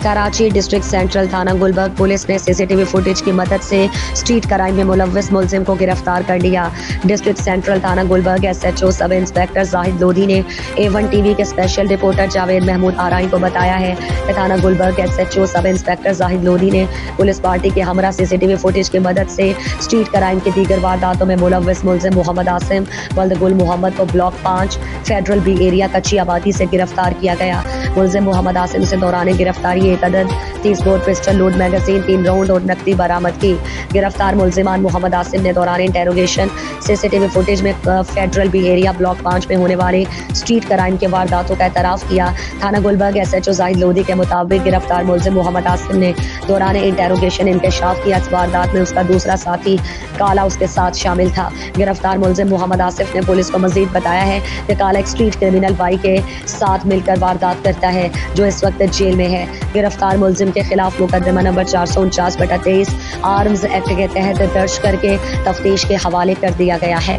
Karachi district central थाना Gulberg police ने CCTV footage की मदद से स्ट्रीट क्राइम में मुलव्विस मुलजिम को गिरफ्तार कर लिया। डिस्ट्रिक्ट सेंट्रल थाना Gulberg SHO sub inspector Zahid Lodhi ने A1 टीवी के स्पेशल रिपोर्टर जावेद महमूद आराई को बताया है कि थाना Gulberg SHO sub inspector Zahid Lodhi ने पुलिस पार्टी के हमरा सीसीटीवी फुटेज की मदद से स्ट्रीट क्राइम की दीगर वारदातों में मुलव्विस मुलजिम मोहम्मद आसिम वल्द गुल मोहम्मद को ब्लॉक 5 फेडरल बी एरिया कच्ची आबादी से गिरफ्तार किया गया। मुलजिम मोहम्मद आसिम से दौरान गिरफ्तारी एक अदद 30 bore pistol load magazine 3 round और नकदी बरामद की। गिरफ्तार मुलजिमान मोहम्मद आसिम ने दौरान इंटेरोगेशन सीसीटीवी फुटेज में फेडरल बी एरिया ब्लॉक 5 में होने वाले स्ट्रीट क्राइम के वारदातों का एतराफ़ किया। थाना गुलबर्ग एसएचओ जाहिद लोधी के मुताबिक गिरफ्तार मुलजिम मोहम्मद आसिम ने दौरान इंटेरोगेशन इंकशाफ किया इस वारदात में उसका दूसरा साथी काला उसके साथ शामिल था। गिरफ्तार मुलजिम मोहम्मद आसिफ ने पुलिस को मजीद बताया है कि काला एक स्ट्रीट क्रिमिनल बाई के साथ मिलकर वारदात करता है जो इस वक्त जेल में है। गिरफ्तार मुलजिम के खिलाफ मुकदमा नंबर 449/23 आर्म्स एक्ट के तहत दर्ज करके तफ्तीश के हवाले कर दिया गया है।